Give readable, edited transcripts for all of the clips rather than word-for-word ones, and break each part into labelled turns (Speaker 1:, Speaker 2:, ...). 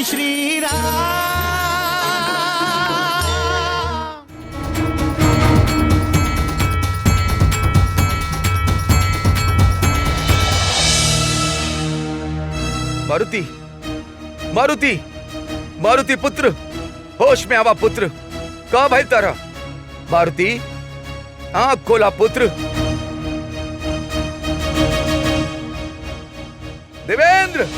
Speaker 1: जय श्री राम।
Speaker 2: मारुति, मारुति, मारुति पुत्र, होश में आवा पुत्र। कहाँ भाई तारा? मारुति, आँख खोला पुत्र। देवेंद्र,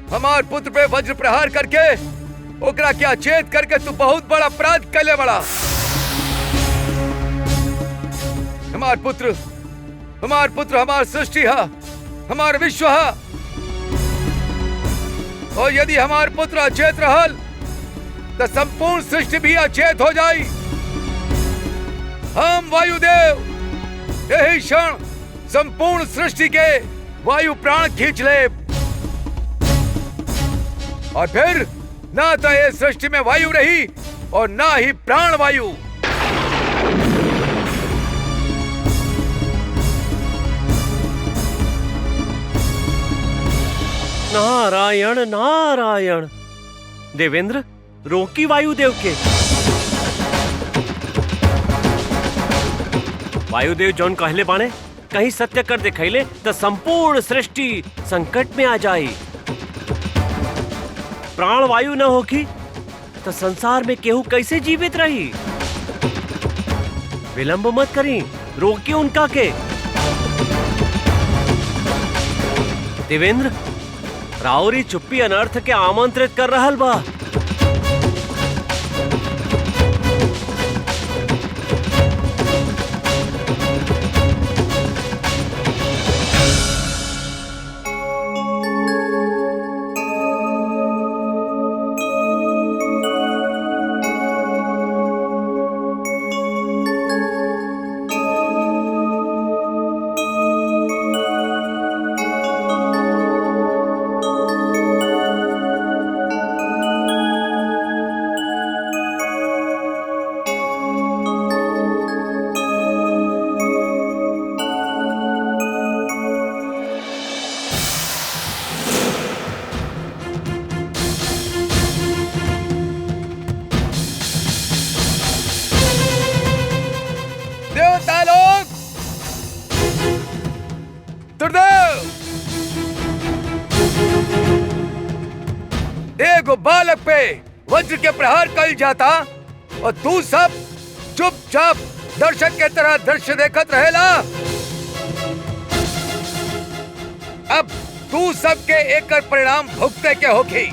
Speaker 2: हमार पुत्र पे वज्र प्रहार करके ओकरा क्या चेत करके तू बहुत बड़ा अपराध कैले बड़ा। हमार पुत्र हमार सृष्टि है, हमार विश्व है, और यदि हमार पुत्र अचेत रहल तो संपूर्ण सृष्टि भी अचेत हो जाई। हम वायुदेव यही क्षण संपूर्ण सृष्टि के वायु प्राण खींच ले, और फिर ना तो ये सृष्टि में वायु रही और ना ही प्राण वायु।
Speaker 3: नारायण नारायण। देवेंद्र, रोकी वायुदेव के। वायुदेव जौन कहले बाणे कहीं सत्य कर दिखैले तो संपूर्ण सृष्टि संकट में आ जाई। प्राण वायु न होगी तो संसार में केहू कैसे जीवित रही। विलंब मत करी, रोकी उनका के। देवेंद्र, राउरी चुप्पी अनर्थ के आमंत्रित कर रहल बा।
Speaker 2: एगो बालक पे वज्र के प्रहार कल जाता और तू सब चुपचाप दर्शक के तरह दृश्य देखत रहेला। अब तू सबके एकर परिणाम भुगते के होगी।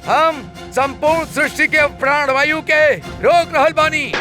Speaker 2: हम संपूर्ण सृष्टि के प्राणवायु के रोक रहल बानी।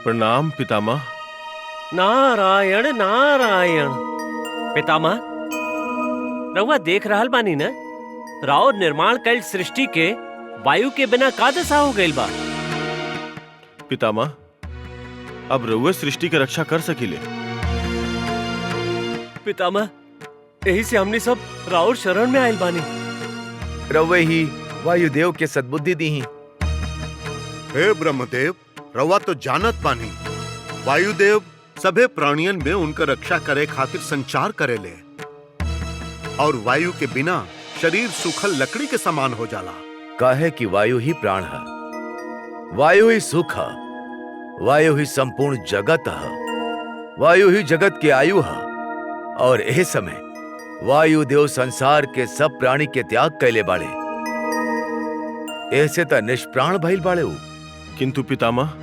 Speaker 4: प्रणाम पितामह।
Speaker 3: नारायण नारायण। पितामह, रउआ देख रहल बानी न, राउर निर्माण कल सृष्टि के वायु के बिना का दशा हो गइल बा।
Speaker 4: पितामह, अब रउआ सृष्टि के रक्षा कर सकीले।
Speaker 3: पितामह, यही से हमने सब राउर शरण में आयल बानी।
Speaker 2: रउए ही वायुदेव के सद्बुद्धि दी।
Speaker 5: हे ब्रह्मदेव, रवा तो जानत बानी वायुदेव सभे प्राणियन में उनका रक्षा करे खातिर संचार करेले, और वायु के बिना शरीर सूखल लकड़ी के समान हो जाला।
Speaker 2: काहे कि वायु ही प्राण है, वायु ही सुख है, वायु ही संपूर्ण जगत है, वायु ही जगत के आयु है। और यह समय वायुदेव संसार के सब प्राणी के त्याग कैले बाड़े, ऐसे तो निष्प्राण भइल बाड़े।
Speaker 4: किंतु पितामह,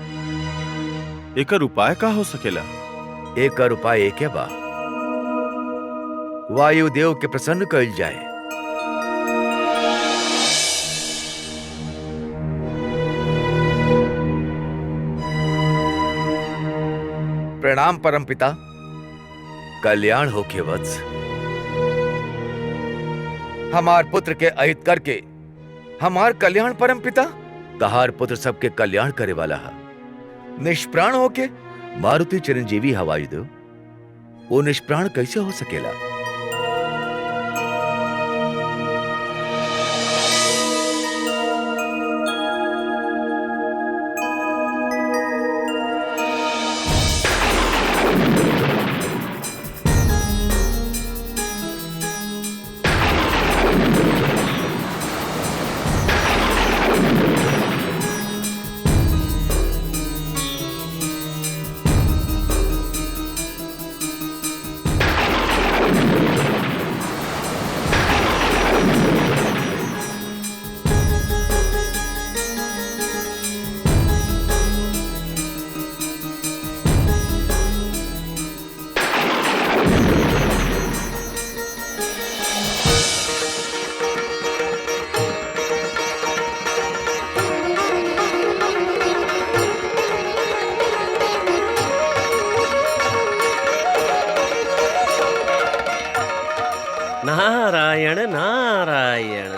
Speaker 4: एकर उपाय का हो सकेला?
Speaker 2: एकर उपाय एके बा, वायुदेव के प्रसन्न कइल जाए। प्रणाम परमपिता। कल्याण होके वत्स। हमार पुत्र के अहित करके हमार कल्याण परमपिता। तहार पुत्र सबके कल्याण करे वाला है। निष्प्राण होके मारुति चिरंजीवी हवाई दो, वो निष्प्राण कैसे हो सकेला?
Speaker 3: नारायण नारायण।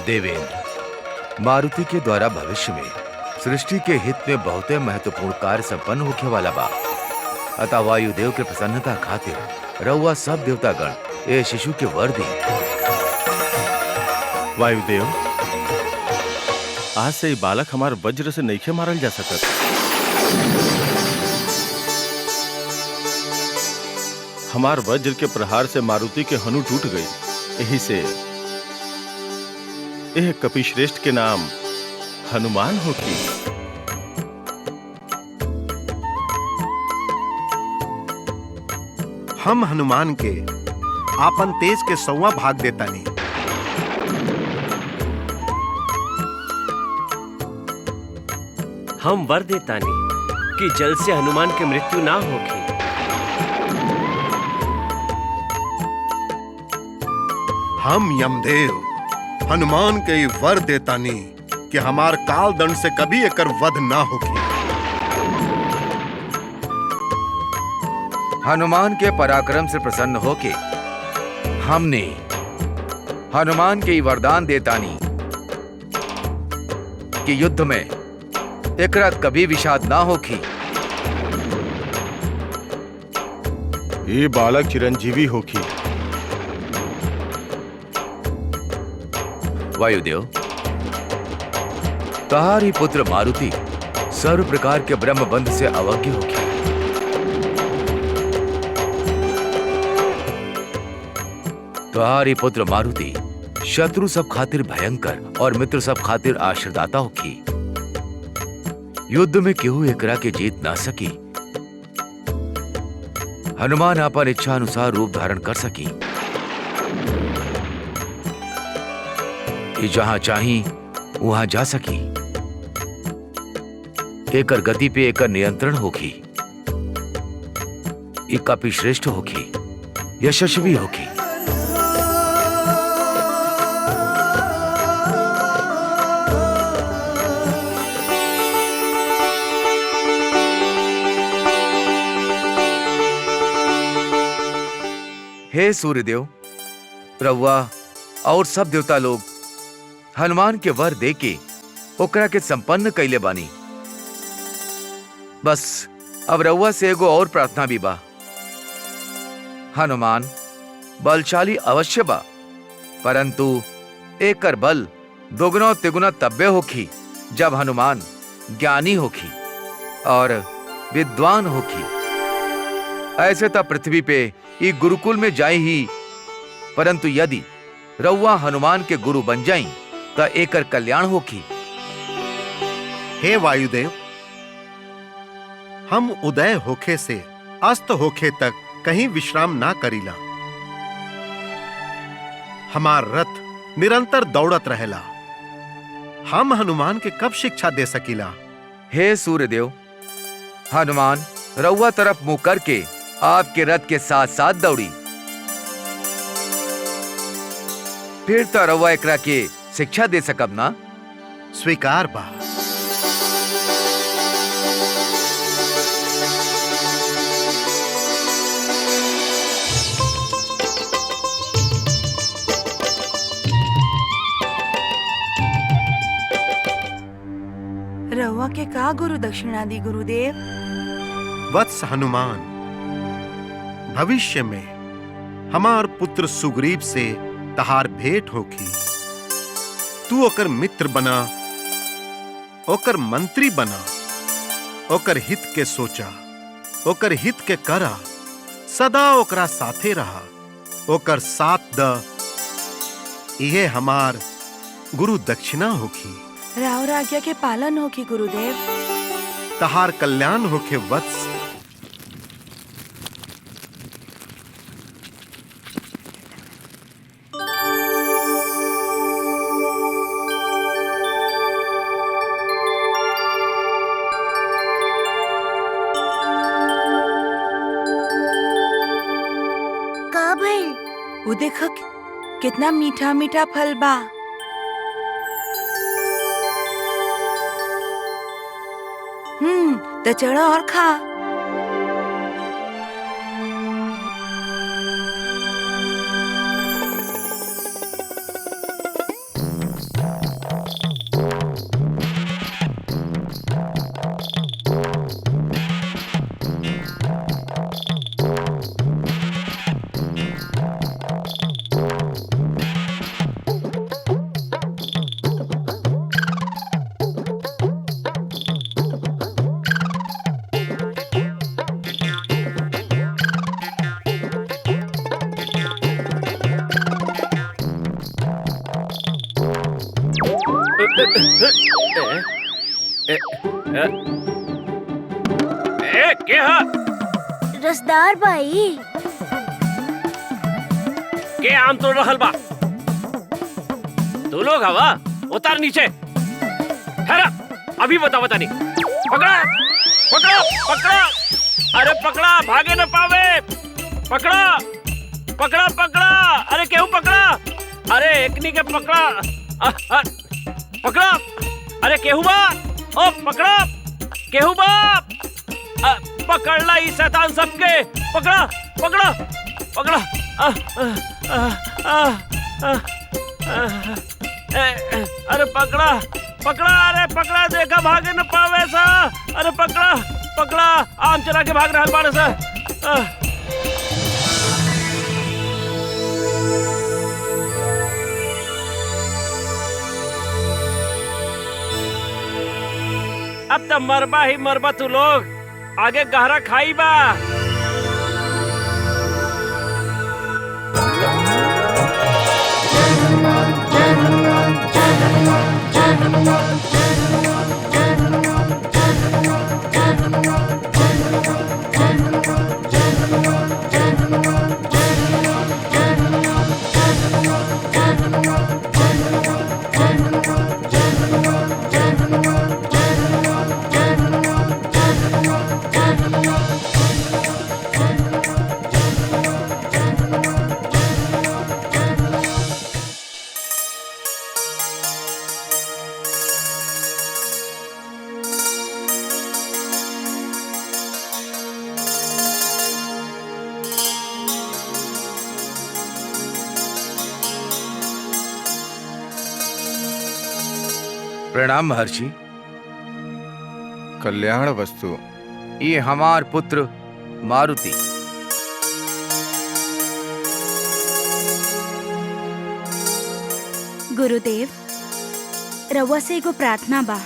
Speaker 2: देवेंद्र, मारुति के द्वारा भविष्य में सृष्टि के हित में बहुत महत्वपूर्ण कार्य संपन्न होने वाला बा। अतः वायुदेव के प्रसन्नता खातिर रउआ सब देवतागण ए शिशु के वर दी।
Speaker 4: वायुदेव, आज से ये बालक हमार वज्र से नईखे मारल जा सकत। हमार वज्र के प्रहार से मारुति के हनु टूट गई। यही से यह कपिश्रेष्ठ के नाम हनुमान होकी।
Speaker 5: हम हनुमान के आपन तेज के 100वां भाग देतानी।
Speaker 3: हम वर देतानी कि जल से हनुमान की मृत्यु ना होगी।
Speaker 5: हम यमदेव हनुमान के वर देतानी कि हमार काल दंड से कभी एकर वध ना होगी।
Speaker 2: हनुमान के पराक्रम से प्रसन्न होके हमने हनुमान के वरदान देतानी कि युद्ध में एकरा कभी विषाद ना होगी।
Speaker 4: ये बालक चिरंजीवी होकी।
Speaker 2: वायुदेव, तहारी पुत्र मारुति सर्व प्रकार के ब्रह्म बंध से अवज्ञ होगी। तहारी पुत्र मारुति शत्रु सब खातिर भयंकर और मित्र सब खातिर आश्रदाता होगी। युद्ध में केहू एकरा के जीत ना सकी। हनुमान अपन इच्छा अनुसार रूप धारण कर सकी। जहां चाही वहां जा सकी। एकर गति पे एकर नियंत्रण होगी। कपिश्रेष्ठ होगी, यशस्वी होगी। हे सूर्यदेव, रउआ और सब देवता लोग हनुमान के वर दे के ओकरा के संपन्न कैले बानी। बस अब रउआ से एगो और प्रार्थना भी बा। हनुमान बलशाली अवश्य बा, परंतु एकर बल दोगुना तिगुना तब्बे होखी जब हनुमान ज्ञानी होखी और विद्वान होखी। ऐसे तब पृथ्वी पे ई गुरुकुल में जाए ही, परंतु यदि रउआ हनुमान के गुरु बन जाई तो एकर कल्याण होखी।
Speaker 5: हे वायुदेव, हम उदय होखे से अस्त होखे तक कहीं विश्राम ना करीला। हमार रथ निरंतर दौड़त रहेला। हम हनुमान के कब शिक्षा दे सकीला?
Speaker 2: हे सूर्यदेव, हनुमान रउआ तरफ मुंह करके आपके रथ के साथ साथ दौड़ी। फिर तो रउआ एकरा के शिक्षा दे सकब ना।
Speaker 5: स्वीकार बा।
Speaker 1: रहुआ के का गुरु दक्षिणा दी गुरुदेव?
Speaker 5: वत्स हनुमान, भविष्य में हमार पुत्र सुग्रीव से तहार भेंट होखी। तू ओकर मित्र बना, ओकर मंत्री बना, ओकर हित के सोचा, ओकर हित के करा, सदा ओकरा साथे रहा, ओकर साथ द। इहे हमार गुरु दक्षिणा होखी।
Speaker 1: राव आज्ञा के पालन होखी गुरुदेव।
Speaker 5: तहार कल्याण होखे वत्स।
Speaker 1: का भइल? वो देख कितना मीठा मीठा फल बा। तो चढ़ो और खा।
Speaker 6: रसदार भाई
Speaker 3: के आम तोड़ रहल बा। तू लोग हवा उतार नीचे। ठहरा, अभी बता नहीं। पकड़ा पकड़ा पकड़ा, अरे पकड़ा, भागे न पावे। पकड़ा पकड़ा पकड़ा, अरे केहू पकड़ा, अरे एकनी के पकड़ा। पकड़ा, अरे केहू बा, ओ पकड़ा, केहू बा, पकड़ला ई शैतान सबके। पकड़ा पकड़ा पकड़ा। अरे पकड़ा पकड़ा, अरे पकड़ा, देखा भागे न पावे सा। अरे पकड़ा पकड़ा, आम चला के भाग रहल बाड़े सा। अब तो मरबा ही मरबा तू लोग, आगे गहरा खाई बा।
Speaker 2: प्रणाम महर्षि।
Speaker 7: कल्याण वस्तु।
Speaker 2: ये हमार पुत्र मारुति।
Speaker 6: गुरुदेव, रउआ से एगो प्रार्थना बा।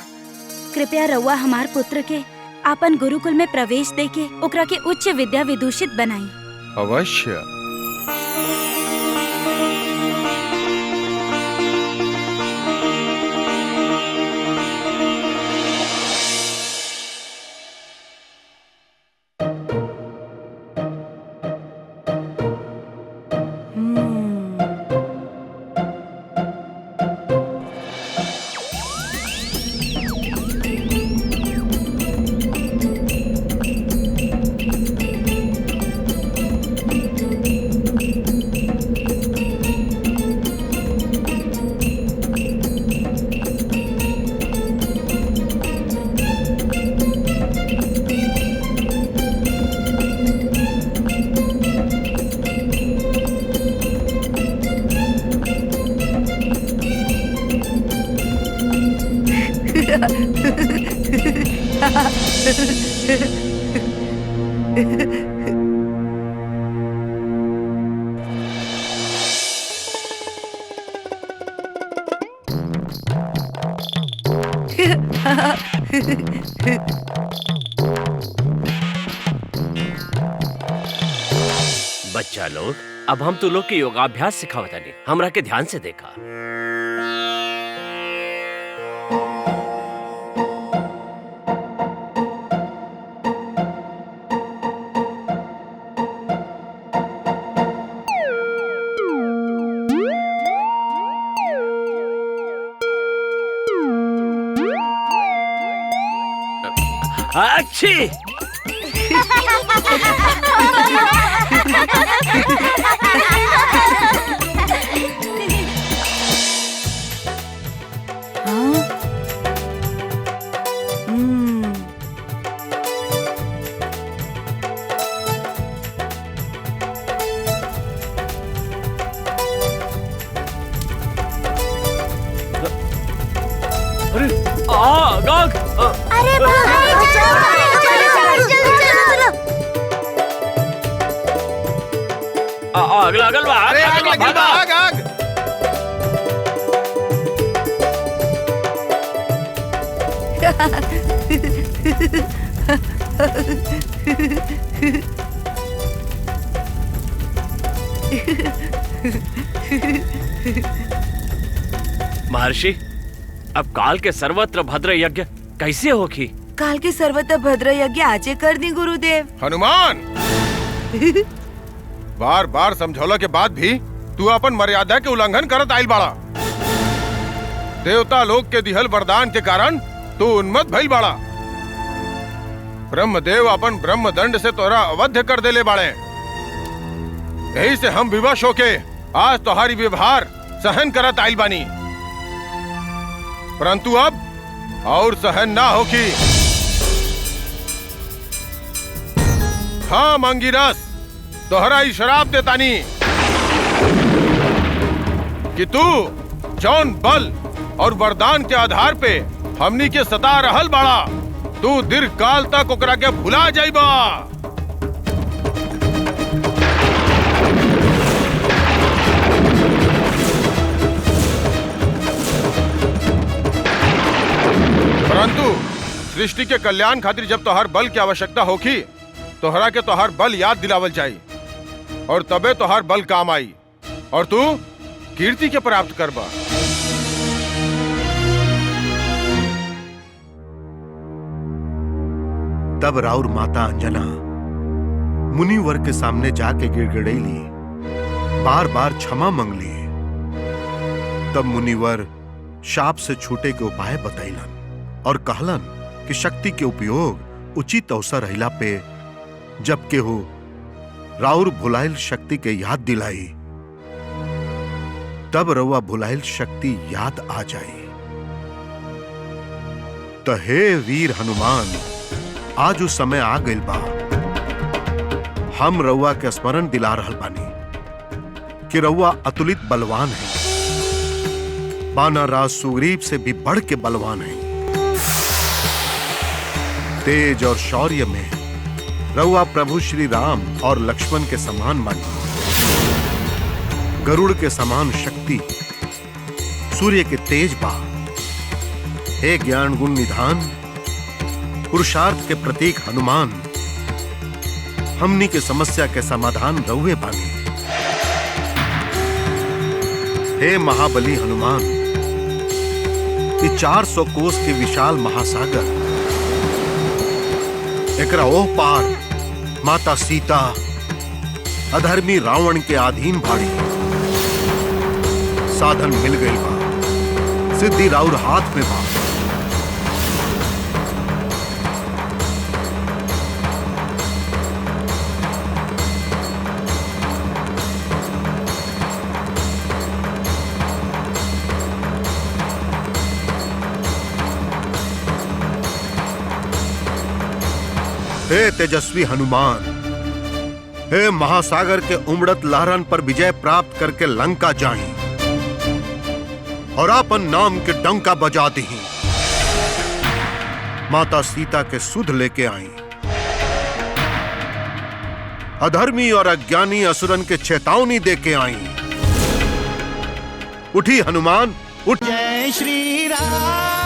Speaker 6: कृपया रउआ हमार पुत्र के आपन गुरुकुल में प्रवेश देके ओकरा के उच्च विद्या विदूषित बनाई।
Speaker 7: अवश्य।
Speaker 3: बच्चा लोग, अब हम तू लोग के योगाभ्यास सिखावतानी, हमरा के ध्यान से देखा। अच्छी। अरे गाग,
Speaker 6: अरे
Speaker 3: अगला अगल बा,
Speaker 4: अरे आग लगी बा, आग आग।
Speaker 3: महर्षि, अब काल के सर्वत्र भद्र यज्ञ कैसे होगी?
Speaker 1: काल के सर्वत्र भद्र यज्ञ आजे कर दी गुरुदेव।
Speaker 4: हनुमान, बार बार समझौला के बाद भी तू अपन मर्यादा के उल्लंघन करत आइल बाड़ा। देवता लोग के दिहल वरदान के कारण तू उन्मत्त भइल बाड़ा। ब्रह्मदेव अपन ब्रह्मदंड से तोरा अवध्य कर देले बाड़े। यही से हम विवश होके आज तोहारी व्यवहार सहन करत आइल बानी, परंतु अब और सहन ना होगी। हाँ मंगीरस, तोहरा ही शराब देतानी कि तू जौन बल और वरदान के आधार पे हमनी के सता रहल बाड़ा, तू दीर्घ काल तक ओकरा के भुला जाइबा। परंतु सृष्टि के कल्याण खातिर जब तोहर बल की आवश्यकता होगी, तोहरा के तोहर बल याद दिलावल जाई और तबे तोहर बल काम आई और तू कीर्ति के प्राप्त करबा।
Speaker 5: तब राउर माता अंजना मुनिवर के सामने जाके गिड़गिड़ैली, बार बार क्षमा मंगली। तब मुनिवर शाप से छूटे के उपाय बतैलन और कहलन कि शक्ति के उपयोग उचित अवसर रहला पे जब के हो राउर भुलाइल शक्ति के याद दिलाई, तब रउआ भुलाइल शक्ति याद आ जाए। तो हे वीर हनुमान, आज उस समय आ गइल बा। हम रउआ के स्मरण दिला रहल बानी कि रउआ अतुलित बलवान है, बानरराज सुग्रीव से भी बढ़ के बलवान है। तेज और शौर्य में रउआ प्रभु श्री राम और लक्ष्मण के समान मानी। गरुड़ के समान शक्ति, सूर्य के तेज बा। हे ज्ञान गुण निधान, पुरुषार्थ के प्रतीक हनुमान, हमनी के समस्या के समाधान रउए बानी। हे महाबली हनुमान, ये 400 कोस के विशाल महासागर, एकरा ओह पार माता सीता अधर्मी रावण के अधीन भाड़ी। साधन मिल गई बा, सिद्धि राउर हाथ में बा। हे तेजस्वी हनुमान, हे महासागर के उमड़त लहरन पर विजय प्राप्त करके लंका जाई और अपन नाम के डंका बजा दी। माता सीता के सुध लेके आई। अधर्मी और अज्ञानी असुरन के चेतावनी देके आई। उठी हनुमान, उठ।
Speaker 7: जय श्री राम।